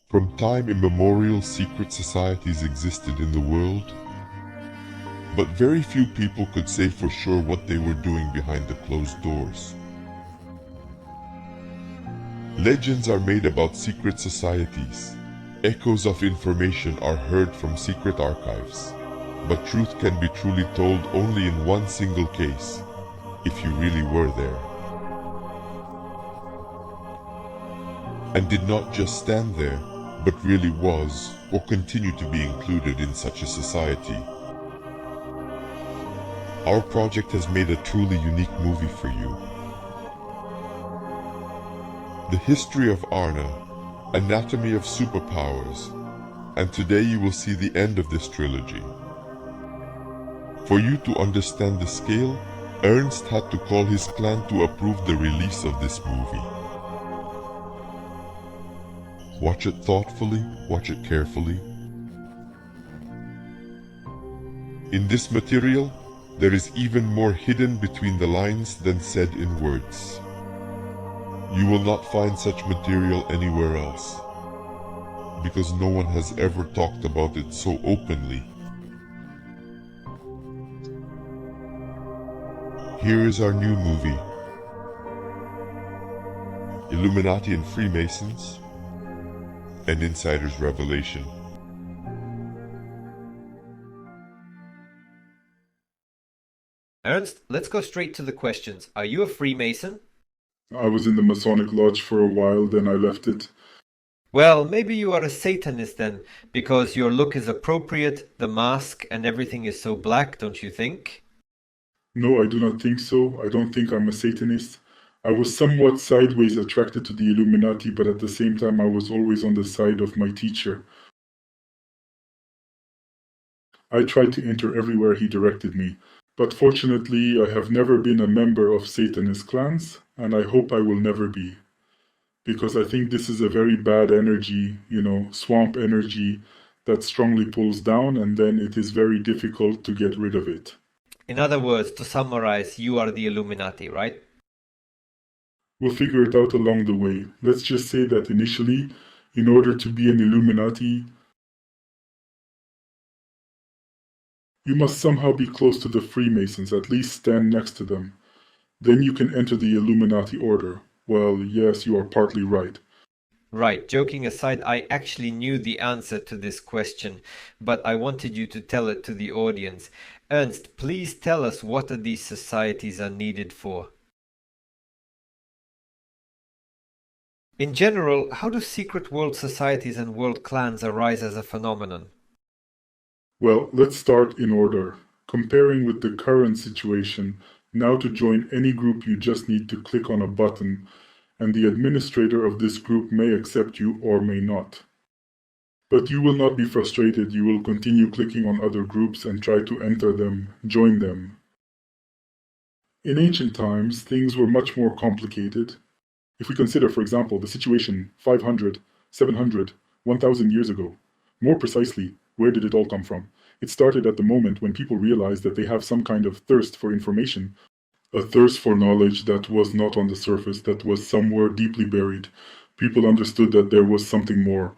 From time immemorial, secret societies existed in the world, but very few people could say for sure what they were doing behind the closed doors. Legends are made about secret societies. Echoes of information are heard from secret archives. But truth can be truly told only in one single case, if you really were there. And did not just stand there, but really was, or continue to be included in such a society. Our project has made a truly unique movie for you. The History of Arne, Anatomy of Superpowers, and today you will see the end of this trilogy. For you to understand the scale, Ernst had to call his clan to approve the release of this movie. Watch it thoughtfully, watch it carefully. In this material, there is even more hidden between the lines than said in words. You will not find such material anywhere else, because no one has ever talked about it so openly. Here is our new movie, Illuminati and Freemasons, an Insider's Revelation. Ernst, let's go straight to the questions. Are you a Freemason? I was in the Masonic Lodge for a while, then I left it. Well, maybe you are a Satanist then, because your look is appropriate, the mask and everything is so black, don't you think? No, I do not think so. I don't think I'm a Satanist. I was somewhat sideways attracted to the Illuminati, but at the same time I was always on the side of my teacher. I tried to enter everywhere he directed me, but fortunately I have never been a member of Satanist clans, and I hope I will never be. Because I think this is a very bad energy, swamp energy that strongly pulls down, and then it is very difficult to get rid of it. In other words, to summarize, you are the Illuminati, right? We'll figure it out along the way. Let's just say that initially, in order to be an Illuminati, you must somehow be close to the Freemasons, at least stand next to them. Then you can enter the Illuminati order. Well, yes, you are partly right. Right, joking aside, I actually knew the answer to this question, but I wanted you to tell it to the audience. Ernst, please tell us what these societies are needed for. In general, how do secret world societies and world clans arise as a phenomenon? Well, let's start in order. Comparing with the current situation, now to join any group you just need to click on a button, and the administrator of this group may accept you or may not. But you will not be frustrated, you will continue clicking on other groups and try to enter them, join them. In ancient times, things were much more complicated. If we consider, for example, the situation 500, 700, 1000 years ago, more precisely, where did it all come from? It started at the moment when people realized that they have some kind of thirst for information, a thirst for knowledge that was not on the surface, that was somewhere deeply buried. People understood that there was something more.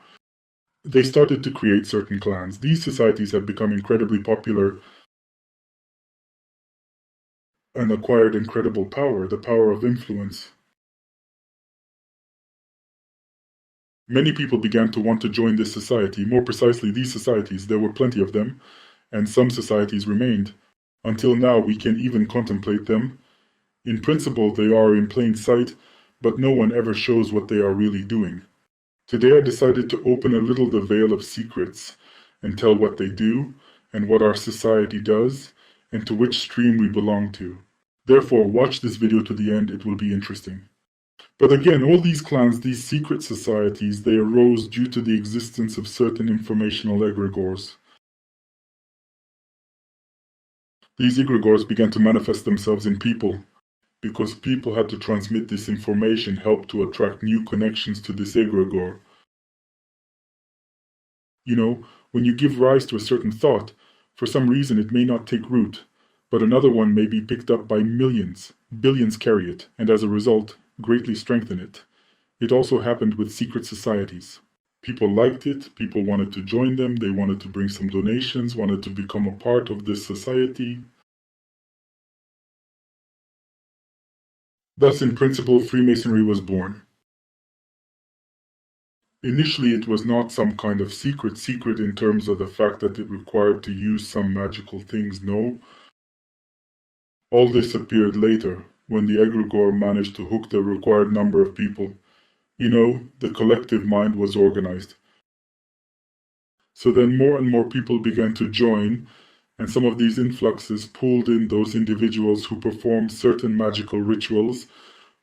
They started to create certain clans. These societies have become incredibly popular and acquired incredible power, the power of influence. Many people began to want to join this society, more precisely these societies. There were plenty of them, and some societies remained. Until now, we can even contemplate them. In principle, they are in plain sight, but no one ever shows what they are really doing. Today I decided to open a little the veil of secrets and tell what they do, and what our society does, and to which stream we belong to. Therefore, watch this video to the end, it will be interesting. But again, all these clans, these secret societies, they arose due to the existence of certain informational egregores. These egregores began to manifest themselves in people, because people had to transmit this information, help to attract new connections to this egregore. When you give rise to a certain thought, for some reason it may not take root, but another one may be picked up by millions, billions carry it, and as a result, greatly strengthen it. It also happened with secret societies. People liked it, people wanted to join them, they wanted to bring some donations, wanted to become a part of this society. Thus, in principle, Freemasonry was born. Initially, it was not some kind of secret in terms of the fact that it required to use some magical things, no. All this appeared later, when the egregore managed to hook the required number of people. You know, the collective mind was organized. So then more and more people began to join, and some of these influxes pulled in those individuals who performed certain magical rituals,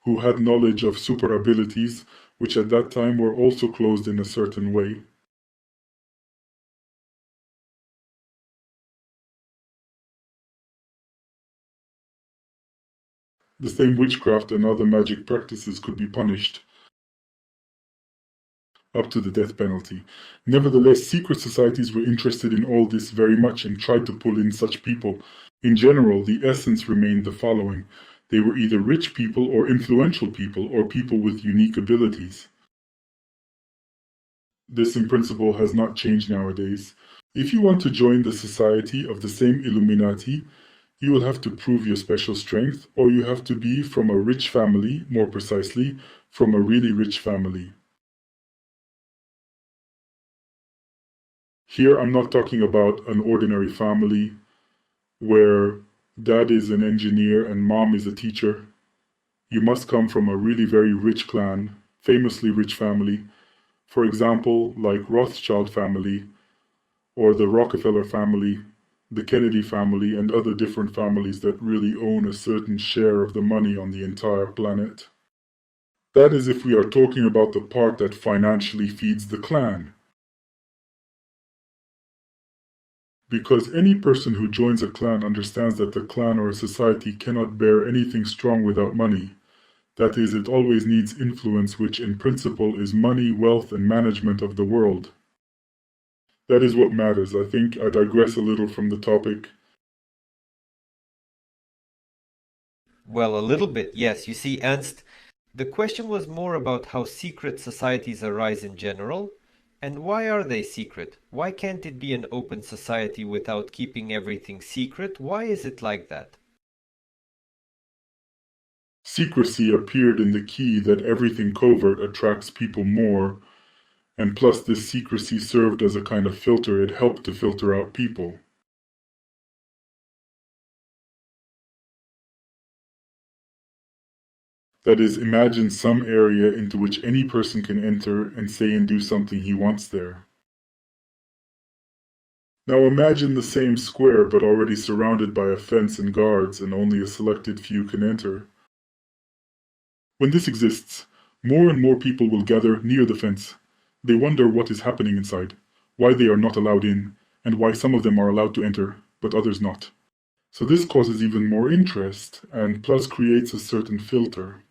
who had knowledge of super abilities, which at that time were also closed in a certain way. The same witchcraft and other magic practices could be punished, up to the death penalty. Nevertheless, secret societies were interested in all this very much and tried to pull in such people. In general, the essence remained the following. They were either rich people or influential people or people with unique abilities. This in principle has not changed nowadays. If you want to join the society of the same Illuminati, you will have to prove your special strength, or you have to be from a rich family, more precisely, from a really rich family. Here I'm not talking about an ordinary family where dad is an engineer and mom is a teacher. You must come from a really very rich clan, famously rich family, for example, like Rothschild family, or the Rockefeller family, the Kennedy family, and other different families that really own a certain share of the money on the entire planet. That is if we are talking about the part that financially feeds the clan. Because any person who joins a clan understands that the clan or a society cannot bear anything strong without money. That is, it always needs influence, which in principle is money, wealth, and management of the world. That is what matters. I think I digress a little from the topic. Well, a little bit, yes. You see, Ernst, the question was more about how secret societies arise in general, and why are they secret? Why can't it be an open society without keeping everything secret? Why is it like that? Secrecy appeared in the key that everything covert attracts people more, and plus this secrecy served as a kind of filter. It helped to filter out people. That is, imagine some area into which any person can enter and say and do something he wants there. Now imagine the same square but already surrounded by a fence and guards, and only a selected few can enter. When this exists, more and more people will gather near the fence. They wonder what is happening inside, why they are not allowed in, and why some of them are allowed to enter, but others not. So this causes even more interest, and plus creates a certain filter.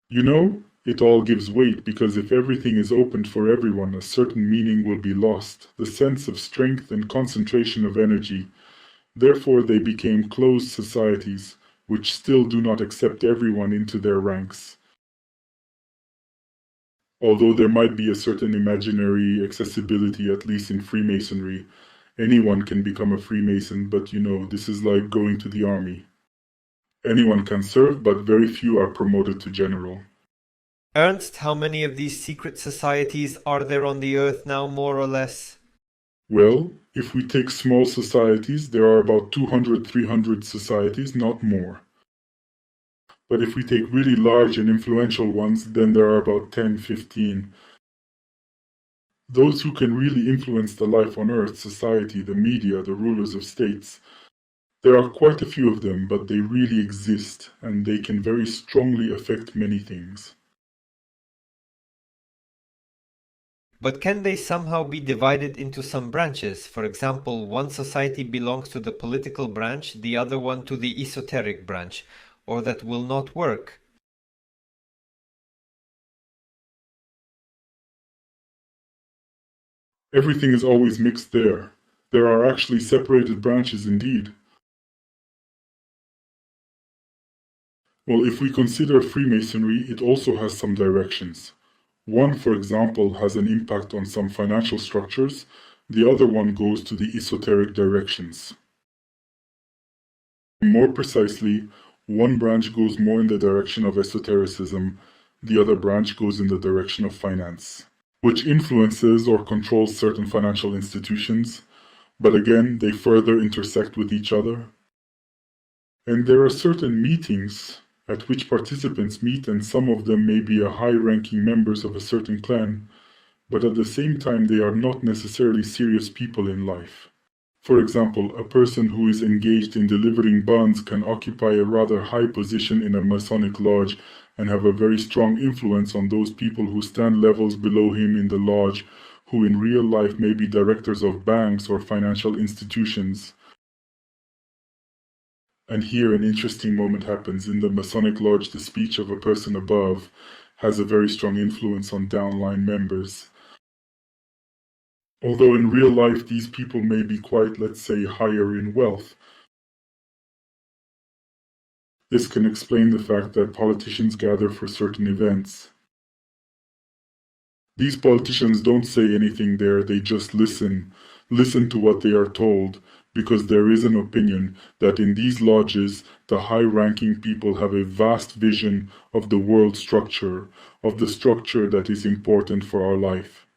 You know, it all gives weight, because if everything is opened for everyone, a certain meaning will be lost, the sense of strength and concentration of energy. Therefore they became closed societies, which still do not accept everyone into their ranks. Although there might be a certain imaginary accessibility, at least in Freemasonry, anyone can become a Freemason, but you know, this is like going to the army. Anyone can serve, but very few are promoted to general. Ernst, how many of these secret societies are there on the earth now, more or less? Well, if we take small societies, there are about 200, 300 societies, not more. But if we take really large and influential ones, then there are about 10, 15. Those who can really influence the life on earth, society, the media, the rulers of states. There are quite a few of them, but they really exist, and they can very strongly affect many things. But can they somehow be divided into some branches? For example, one society belongs to the political branch, the other one to the esoteric branch, or that will not work? Everything is always mixed there. There are actually separated branches indeed. Well, if we consider Freemasonry, it also has some directions. One, for example, has an impact on some financial structures, the other one goes to the esoteric directions. More precisely, one branch goes more in the direction of esotericism, the other branch goes in the direction of finance, which influences or controls certain financial institutions, but again, they further intersect with each other. And there are certain meetings at which participants meet, and some of them may be high-ranking members of a certain clan, but at the same time they are not necessarily serious people in life. For example, a person who is engaged in delivering bonds can occupy a rather high position in a Masonic lodge and have a very strong influence on those people who stand levels below him in the lodge, who in real life may be directors of banks or financial institutions. And here an interesting moment happens. In the Masonic lodge, the speech of a person above has a very strong influence on downline members. Although in real life these people may be quite, let's say, higher in wealth. This can explain the fact that politicians gather for certain events. These politicians don't say anything there, they just listen to what they are told, because there is an opinion that in these lodges, the high-ranking people have a vast vision of the world structure, of the structure that is important for our life.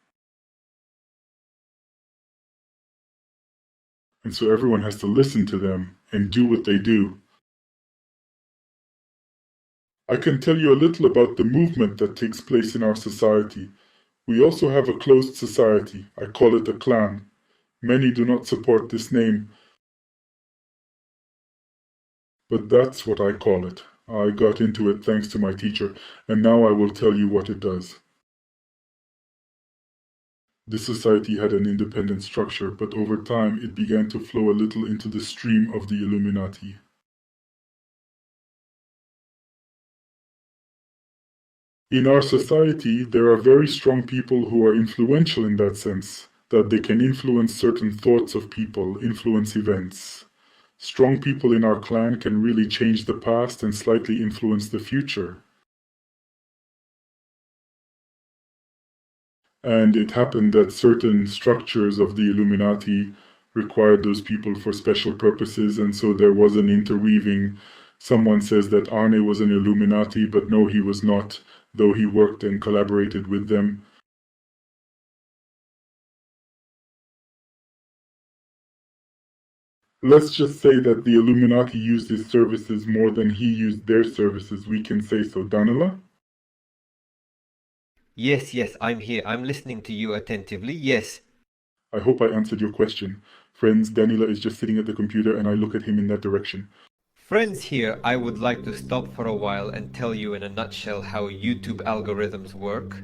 And so everyone has to listen to them and do what they do. I can tell you a little about the movement that takes place in our society. We also have a closed society. I call it a clan. Many do not support this name, but that's what I call it. I got into it thanks to my teacher, and now I will tell you what it does. This society had an independent structure, but over time it began to flow a little into the stream of the Illuminati. In our society, there are very strong people who are influential in that sense, that they can influence certain thoughts of people, influence events. Strong people in our clan can really change the past and slightly influence the future. And it happened that certain structures of the Illuminati required those people for special purposes, and so there was an interweaving. Someone says that Arne was an Illuminati, but no, he was not, though he worked and collaborated with them. Let's just say that the Illuminati used his services more than he used their services. We can say so, Danila? Yes, I'm here. I'm listening to you attentively. Yes. I hope I answered your question. Friends, Danila is just sitting at the computer and I look at him in that direction. Friends, here I would like to stop for a while and tell you in a nutshell how YouTube algorithms work.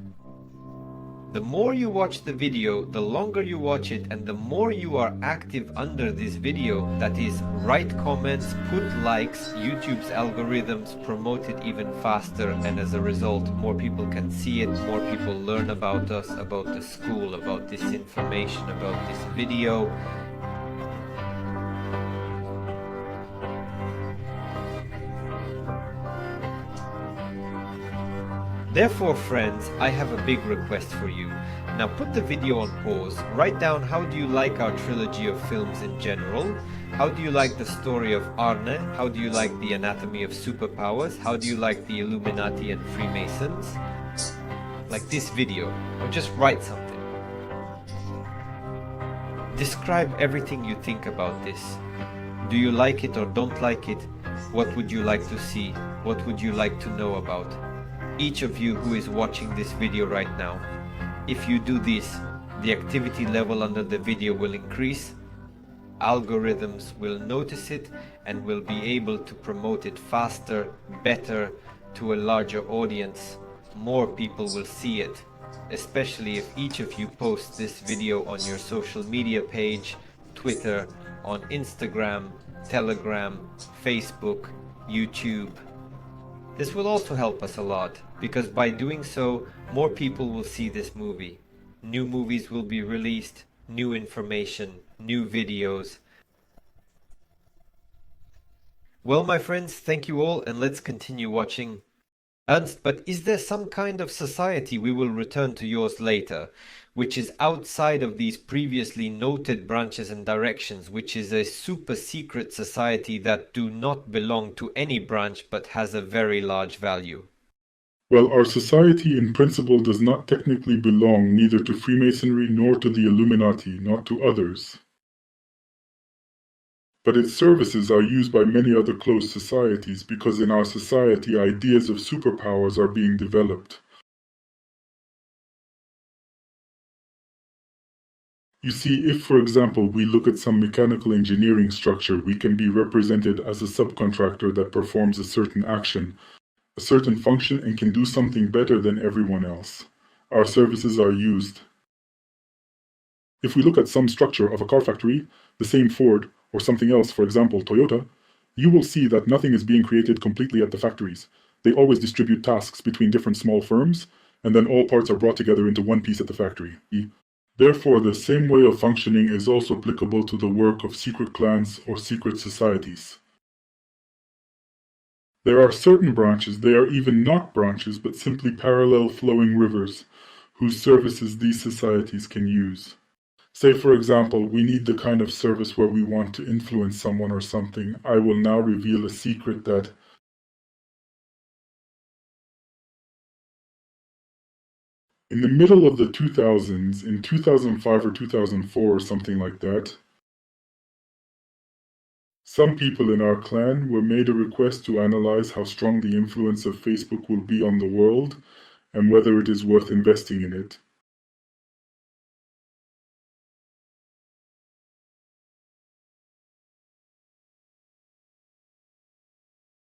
The more you watch the video, the longer you watch it, and the more you are active under this video, that is, write comments, put likes, YouTube's algorithms promote it even faster, and as a result, more people can see it, more people learn about us, about the school, about this information, about this video. Therefore, friends, I have a big request for you. Now put the video on pause, write down how do you like our trilogy of films in general, how do you like the Story of Arne, how do you like the Anatomy of Superpowers, how do you like the Illuminati and Freemasons, like this video, or just write something. Describe everything you think about this. Do you like it or don't like it? What would you like to see? What would you like to know about? Each of you who is watching this video right now, if you do this, the activity level under the video will increase, algorithms will notice it and will be able to promote it faster, better, to a larger audience. More people will see it, especially if each of you post this video on your social media page, Twitter, on Instagram, Telegram, Facebook, YouTube. This will also help us a lot, because by doing so, more people will see this movie. New movies will be released, new information, new videos. Well, my friends, thank you all, and let's continue watching Ernst, but is there some kind of society, we will return to yours later, which is outside of these previously noted branches and directions, which is a super secret society that do not belong to any branch but has a very large value? Well, our society in principle does not technically belong neither to Freemasonry nor to the Illuminati, not to others. But its services are used by many other closed societies because in our society ideas of superpowers are being developed. You see, if for example we look at some mechanical engineering structure, we can be represented as a subcontractor that performs a certain action, a certain function, and can do something better than everyone else. Our services are used. If we look at some structure of a car factory, the same Ford, or something else, for example Toyota, you will see that nothing is being created completely at the factories. They always distribute tasks between different small firms, and then all parts are brought together into one piece at the factory. Therefore, the same way of functioning is also applicable to the work of secret clans or secret societies. There are certain branches, they are even not branches, but simply parallel flowing rivers, whose services these societies can use. Say, for example, we need the kind of service where we want to influence someone or something. I will now reveal a secret that in the middle of the 2000s, in 2005 or 2004 or something like that, some people in our clan were made a request to analyze how strong the influence of Facebook will be on the world and whether it is worth investing in it.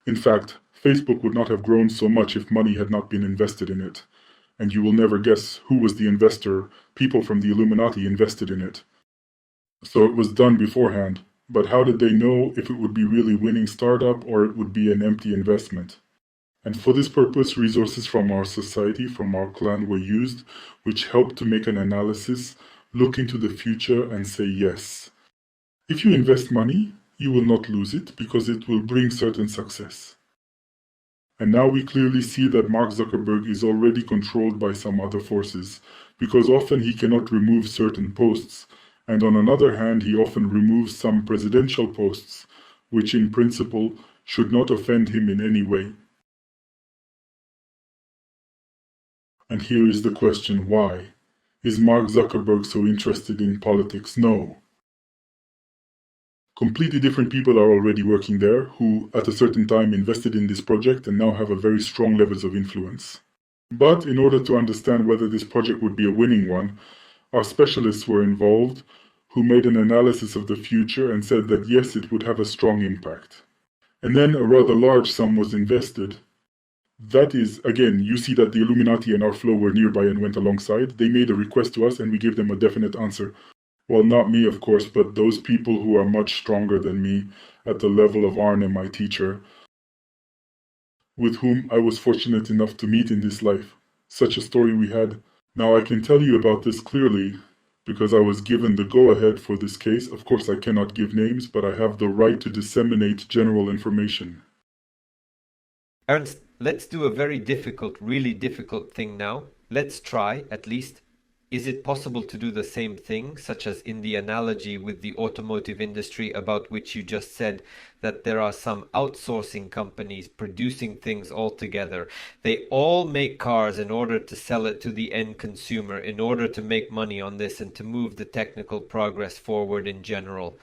In fact, Facebook would not have grown so much if money had not been invested in it. And you will never guess who was the investor. People from the Illuminati invested in it. So it was done beforehand. But how did they know if it would be really winning startup or it would be an empty investment? And for this purpose, resources from our society, from our clan were used, which helped to make an analysis, look into the future and say yes. If you invest money, you will not lose it because it will bring certain success. And now we clearly see that Mark Zuckerberg is already controlled by some other forces, because often he cannot remove certain posts, and on another hand he often removes some presidential posts, which in principle should not offend him in any way. And here is the question, why? Is Mark Zuckerberg so interested in politics? No. Completely different people are already working there who at a certain time invested in this project and now have a very strong levels of influence. But in order to understand whether this project would be a winning one, our specialists were involved who made an analysis of the future and said that yes, it would have a strong impact. And then a rather large sum was invested. That is, again, you see that the Illuminati and our flow were nearby and went alongside. They made a request to us and we gave them a definite answer. Well, not me, of course, but those people who are much stronger than me at the level of Arne, my teacher, with whom I was fortunate enough to meet in this life. Such a story we had. Now I can tell you about this clearly because I was given the go-ahead for this case. Of course, I cannot give names, but I have the right to disseminate general information. Ernst, let's do a very difficult, really difficult thing now. Let's try, at least. Is it possible to do the same thing, such as in the analogy with the automotive industry about which you just said that there are some outsourcing companies producing things all together? They all make cars in order to sell it to the end consumer, in order to make money on this and to move the technical progress forward in general.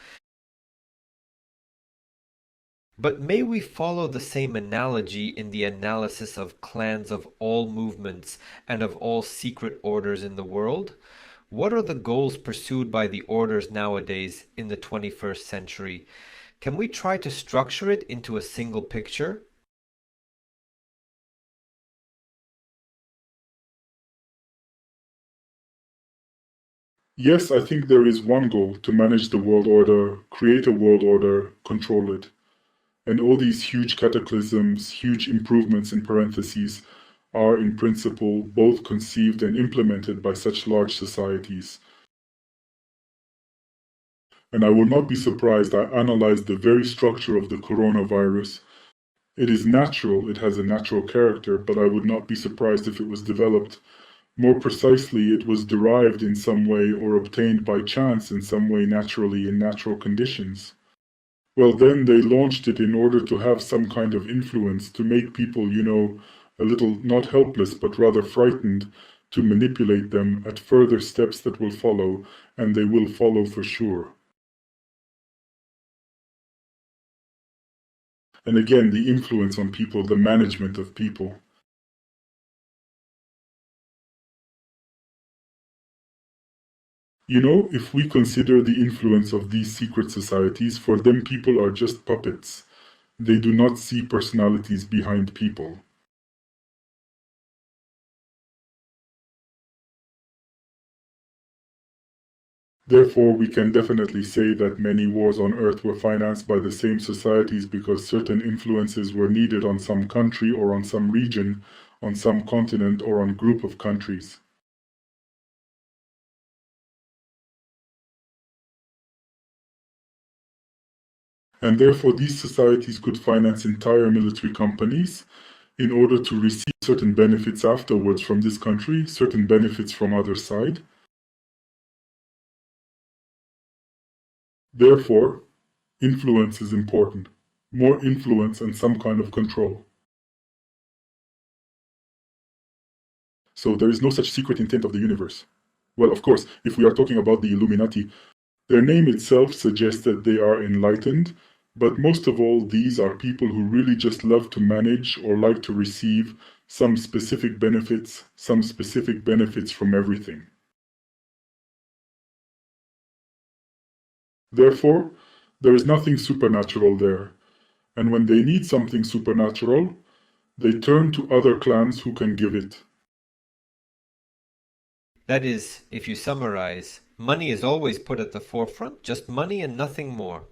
But may we follow the same analogy in the analysis of clans of all movements and of all secret orders in the world? What are the goals pursued by the orders nowadays in the 21st century? Can we try to structure it into a single picture? Yes, I think there is one goal: to manage the world order, create a world order, control it. And all these huge cataclysms, huge improvements in parentheses, are in principle both conceived and implemented by such large societies. And I will not be surprised I analyzed the very structure of the coronavirus It is natural, it has a natural character, but I would not be surprised if it was developed. More precisely, it was derived in some way or obtained by chance in some way naturally in natural conditions. Well, then they launched it in order to have some kind of influence, to make people, a little not helpless, but rather frightened, to manipulate them at further steps that will follow, and they will follow for sure. And again, the influence on people, the management of people. If we consider the influence of these secret societies, for them people are just puppets. They do not see personalities behind people. Therefore, we can definitely say that many wars on Earth were financed by the same societies because certain influences were needed on some country or on some region, on some continent or on group of countries. And therefore, these societies could finance entire military companies in order to receive certain benefits afterwards from this country, certain benefits from other side. Therefore, influence is important. More influence and some kind of control. So there is no such secret intent of the universe. Well, of course, if we are talking about the Illuminati, their name itself suggests that they are enlightened, but most of all, these are people who really just love to manage or like to receive some specific benefits from everything. Therefore, there is nothing supernatural there, and when they need something supernatural, they turn to other clans who can give it. That is, if you summarize, money is always put at the forefront, just money and nothing more.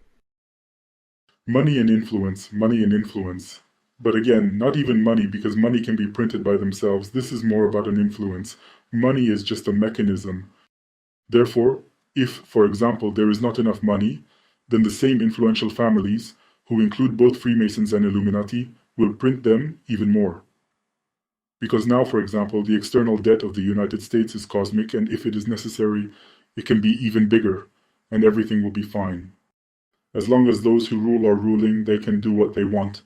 Money and influence, money and influence. But again, not even money, because money can be printed by themselves. This is more about an influence. Money is just a mechanism. Therefore, if, for example, there is not enough money, then the same influential families, who include both Freemasons and Illuminati, will print them even more. Because now, for example, the external debt of the United States is cosmic, and if it is necessary, it can be even bigger, and everything will be fine. As long as those who rule are ruling, they can do what they want.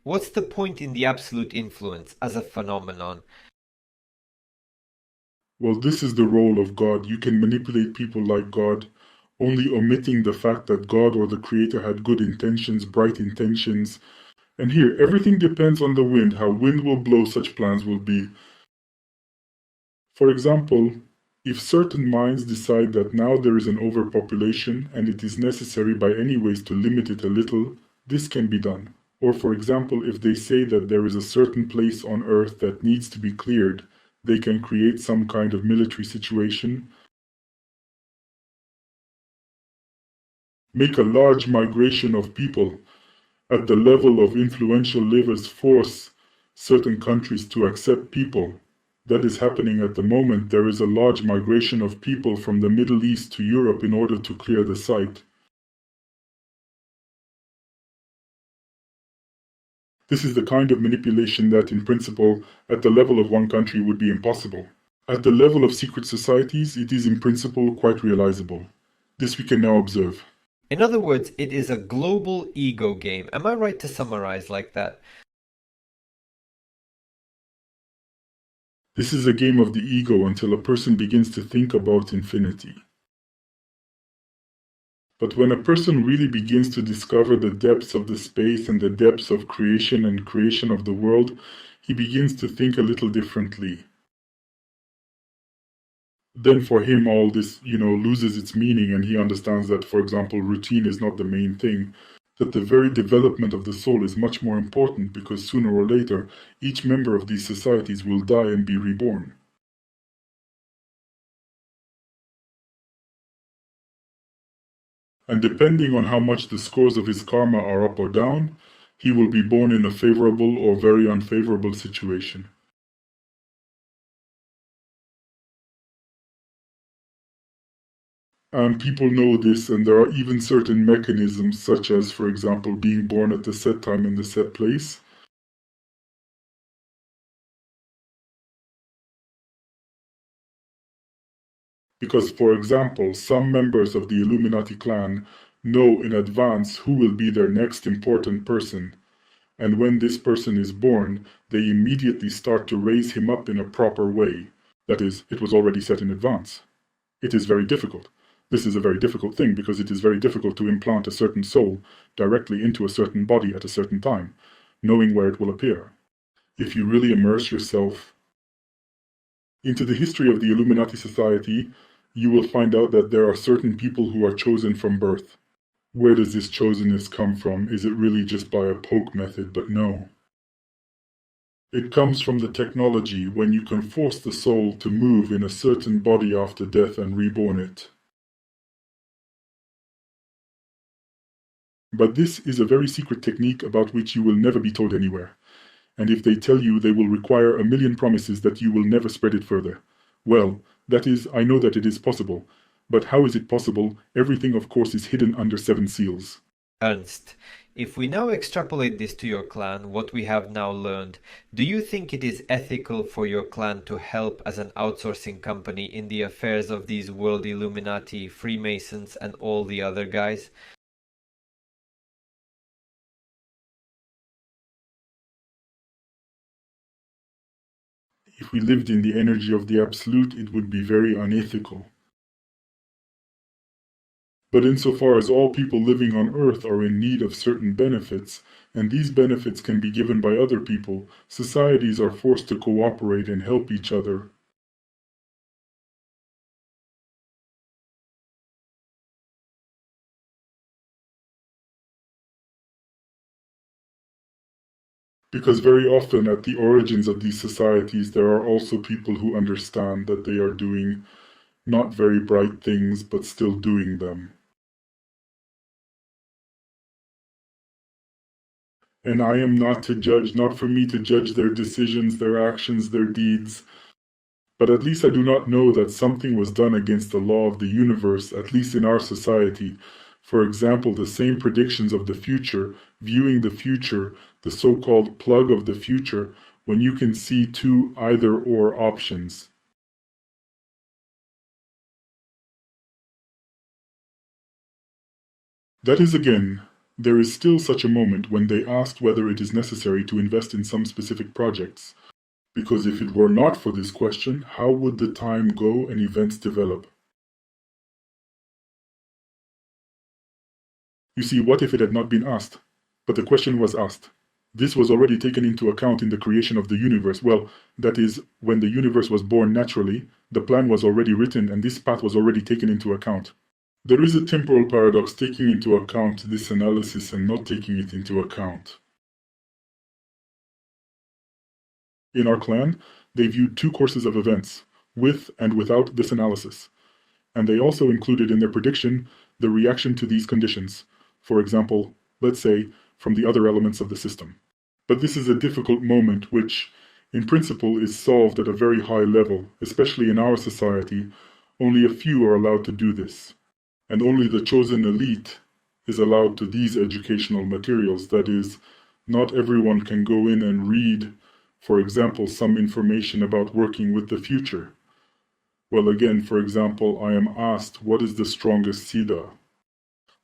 What's the point in the absolute influence as a phenomenon? Well, this is the role of God. You can manipulate people like God, only omitting the fact that God or the Creator had good intentions, bright intentions. And here, everything depends on the wind. How wind will blow, such plans will be. For example, if certain minds decide that now there is an overpopulation and it is necessary by any ways to limit it a little, this can be done. Or for example, if they say that there is a certain place on Earth that needs to be cleared, they can create some kind of military situation, make a large migration of people at the level of influential livers, force certain countries to accept people. That is happening at the moment. There is a large migration of people from the Middle East to Europe in order to clear the site. This is the kind of manipulation that, in principle, at the level of one country would be impossible. At the level of secret societies, it is in principle quite realizable. This we can now observe. In other words, it is a global ego game. Am I right to summarize like that? This is a game of the ego until a person begins to think about infinity. But when a person really begins to discover the depths of the space and the depths of creation and creation of the world, he begins to think a little differently. Then for him all this, loses its meaning, and he understands that, for example, routine is not the main thing, that the very development of the soul is much more important because sooner or later each member of these societies will die and be reborn. And depending on how much the scores of his karma are up or down, he will be born in a favorable or very unfavorable situation. And people know this, and there are even certain mechanisms, such as, for example, being born at the set time in the set place. Because, for example, some members of the Illuminati clan know in advance who will be their next important person, and when this person is born, they immediately start to raise him up in a proper way. That is, it was already set in advance. It is very difficult. This is a very difficult thing because it is very difficult to implant a certain soul directly into a certain body at a certain time, knowing where it will appear. If you really immerse yourself into the history of the Illuminati society, you will find out that there are certain people who are chosen from birth. Where does this chosenness come from? Is it really just by a poke method? But no. It comes from the technology when you can force the soul to move in a certain body after death and reborn it. But this is a very secret technique about which you will never be told anywhere. And if they tell you, they will require a million promises that you will never spread it further. Well, that is, I know that it is possible. But how is it possible? Everything, of course, is hidden under 7 seals. Ernst, if we now extrapolate this to your clan, what we have now learned, do you think it is ethical for your clan to help as an outsourcing company in the affairs of these world Illuminati, Freemasons, and all the other guys? If we lived in the energy of the Absolute, it would be very unethical. But insofar as all people living on Earth are in need of certain benefits, and these benefits can be given by other people, societies are forced to cooperate and help each other. Because very often at the origins of these societies, there are also people who understand that they are doing not very bright things, but still doing them. And I am not to judge, not for me to judge their decisions, their actions, their deeds. But at least I do not know that something was done against the law of the universe, at least in our society. For example, the same predictions of the future, viewing the future, the so-called plug of the future, when you can see 2 either-or options. That is again, there is still such a moment when they asked whether it is necessary to invest in some specific projects. Because if it were not for this question, how would the time go and events develop? You see, what if it had not been asked? But the question was asked. This was already taken into account in the creation of the universe. Well, that is, when the universe was born naturally, the plan was already written and this path was already taken into account. There is a temporal paradox taking into account this analysis and not taking it into account. In our clan, they viewed 2 courses of events, with and without this analysis. And they also included in their prediction the reaction to these conditions. For example, let's say, from the other elements of the system. But this is a difficult moment which, in principle, is solved at a very high level, especially in our society. Only a few are allowed to do this. And only the chosen elite is allowed to these educational materials. That is, not everyone can go in and read, for example, some information about working with the future. Well, again, for example, I am asked, what is the strongest Siddha?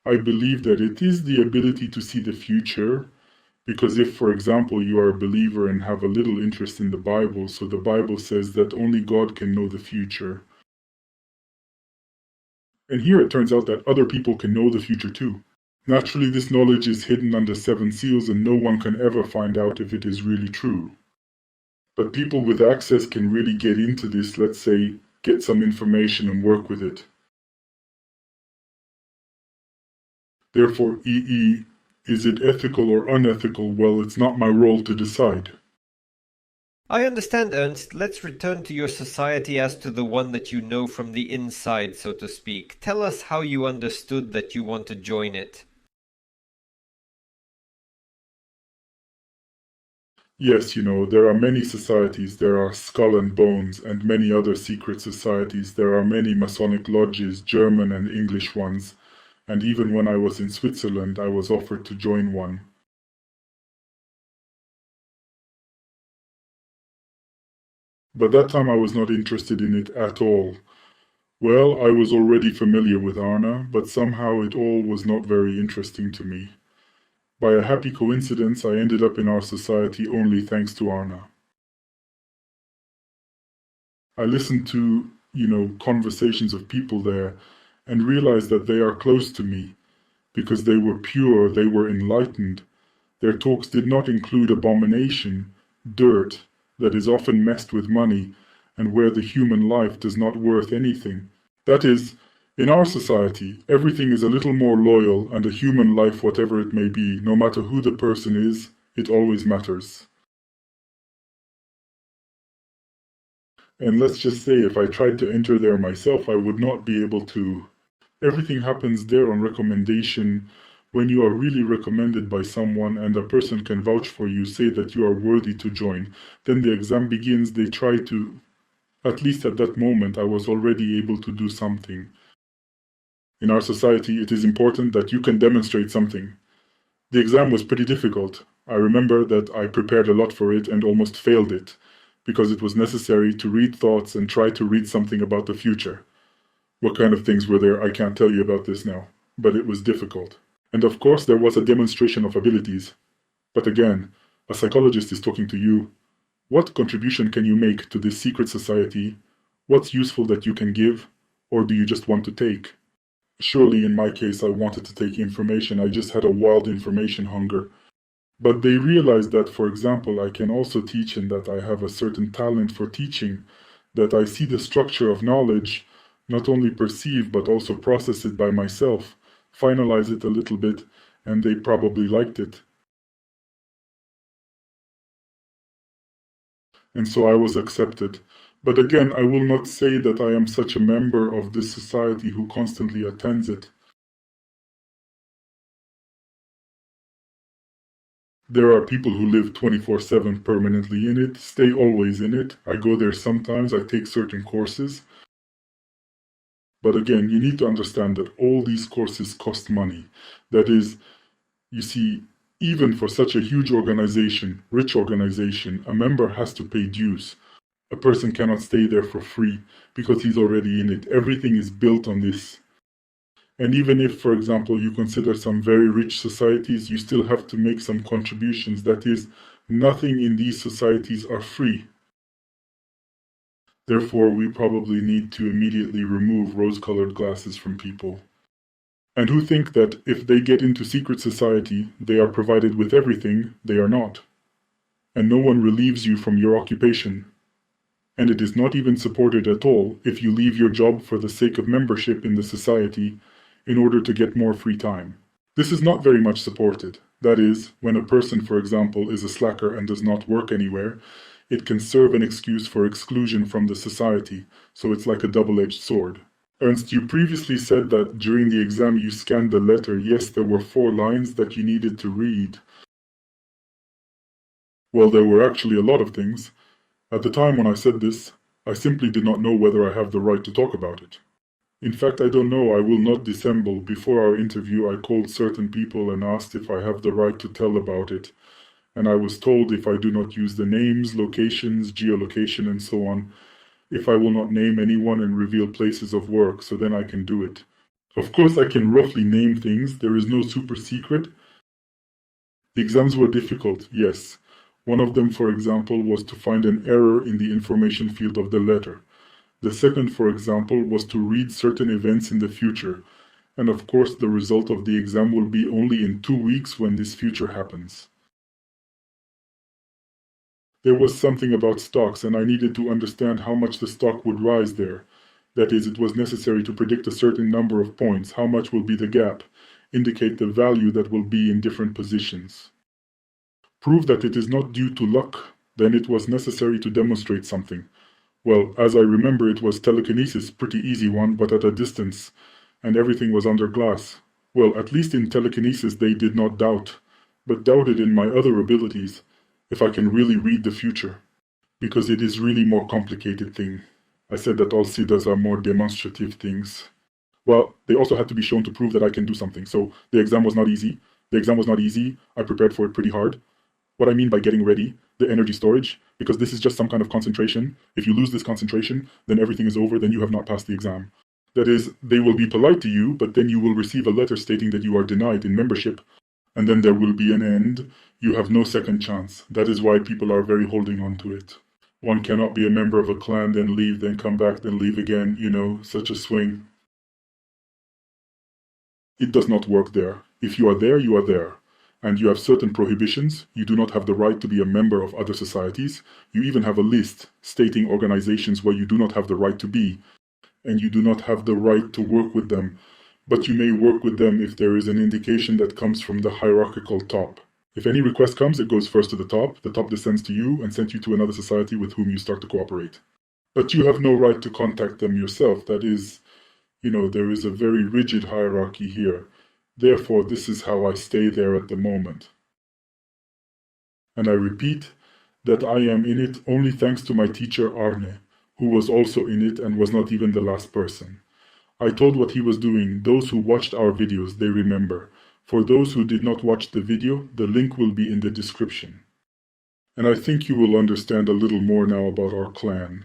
I believe that it is the ability to see the future, because if, for example, you are a believer and have a little interest in the Bible, so the Bible says that only God can know the future. And here it turns out that other people can know the future too. Naturally, this knowledge is hidden under 7 seals and no one can ever find out if it is really true. But people with access can really get into this, let's say, get some information and work with it. Therefore, is it ethical or unethical? Well, it's not my role to decide. I understand, Ernst. Let's return to your society as to the one that you know from the inside, so to speak. Tell us how you understood that you want to join it. Yes, there are many societies. There are Skull and Bones and many other secret societies. There are many Masonic lodges, German and English ones. And even when I was in Switzerland, I was offered to join one. But that time I was not interested in it at all. Well, I was already familiar with Arne, but somehow it all was not very interesting to me. By a happy coincidence, I ended up in our society only thanks to Arne. I listened to, conversations of people there and realized that they are close to me because they were pure, they were enlightened. Their talks did not include abomination, dirt that is often messed with money, and where the human life does not worth anything. That is, in our society, everything is a little more loyal, and a human life, whatever it may be, no matter who the person is, it always matters. And let's just say, if I tried to enter there myself, I would not be able to. Everything happens there on recommendation. When you are really recommended by someone and a person can vouch for you, say that you are worthy to join, then the exam begins. They try to, at least at that moment, I was already able to do something. In our society, it is important that you can demonstrate something. The exam was pretty difficult. I remember that I prepared a lot for it and almost failed it, because it was necessary to read thoughts and try to read something about the future. What kind of things were there? I can't tell you about this now, but it was difficult. And of course, there was a demonstration of abilities. But again, a psychologist is talking to you. What contribution can you make to this secret society? What's useful that you can give? Or do you just want to take? Surely in my case, I wanted to take information. I just had a wild information hunger. But they realized that, for example, I can also teach and that I have a certain talent for teaching, that I see the structure of knowledge, not only perceive but also process it by myself, finalize it a little bit, and they probably liked it. And so I was accepted. But again, I will not say that I am such a member of this society who constantly attends it. There are people who live 24/7 permanently in it, stay always in it. I go there sometimes, I take certain courses. But again, you need to understand that all these courses cost money. That is, you see, even for such a huge organization, rich organization, a member has to pay dues. A person cannot stay there for free because he's already in it. Everything is built on this. And even if, for example, you consider some very rich societies, you still have to make some contributions. That is, nothing in these societies are free. Therefore, we probably need to immediately remove rose-colored glasses from people. And who think that if they get into secret society, they are provided with everything, they are not. And no one relieves you from your occupation. And it is not even supported at all if you leave your job for the sake of membership in the society in order to get more free time. This is not very much supported. That is, when a person, for example, is a slacker and does not work anywhere, it can serve an excuse for exclusion from the society, so it's like a double-edged sword. Ernst, you previously said that during the exam you scanned the letter. Yes, there were 4 lines that you needed to read. Well, there were actually a lot of things. At the time when I said this, I simply did not know whether I have the right to talk about it. In fact, I don't know. I will not dissemble. Before our interview, I called certain people and asked if I have the right to tell about it. And I was told if I do not use the names, locations, geolocation, and so on, if I will not name anyone and reveal places of work, so then I can do it. Of course, I can roughly name things. There is no super secret. The exams were difficult, yes. One of them, for example, was to find an error in the information field of the letter. The second, for example, was to read certain events in the future. And of course, the result of the exam will be only in 2 weeks when this future happens. There was something about stocks, and I needed to understand how much the stock would rise there. That is, it was necessary to predict a certain number of points, how much will be the gap, indicate the value that will be in different positions. Prove that it is not due to luck, then it was necessary to demonstrate something. Well, as I remember, it was telekinesis, pretty easy one, but at a distance, and everything was under glass. Well, at least in telekinesis they did not doubt, but doubted in my other abilities. if I can really read the future, because it is really more complicated thing. I said that all siddhas are more demonstrative things. Well, they also had to be shown to prove that I can do something. So the exam was not easy. I prepared for it pretty hard. What I mean by getting ready, the energy storage, because this is just some kind of concentration. If you lose this concentration, then everything is over, then you have not passed the exam. That is, they will be polite to you, but then you will receive a letter stating that you are denied in membership, and then there will be an end. You have no second chance. That is why people are very holding on to it. One cannot be a member of a clan, then leave, then come back, then leave again, such a swing. It does not work there. If you are there, you are there. And you have certain prohibitions. You do not have the right to be a member of other societies. You even have a list stating organizations where you do not have the right to be, and you do not have the right to work with them. But you may work with them if there is an indication that comes from the hierarchical top. If any request comes, it goes first to the top descends to you and sends you to another society with whom you start to cooperate. But you have no right to contact them yourself. That is, there is a very rigid hierarchy here. Therefore, this is how I stay there at the moment. And I repeat that I am in it only thanks to my teacher Arne, who was also in it and was not even the last person. I told what he was doing. Those who watched our videos, they remember. For those who did not watch the video, the link will be in the description. And I think you will understand a little more now about our clan.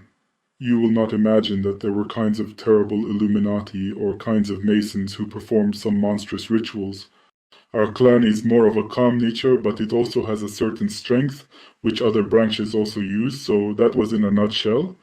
You will not imagine that there were kinds of terrible Illuminati or kinds of Masons who performed some monstrous rituals. Our clan is more of a calm nature, but it also has a certain strength, which other branches also use, so that was in a nutshell.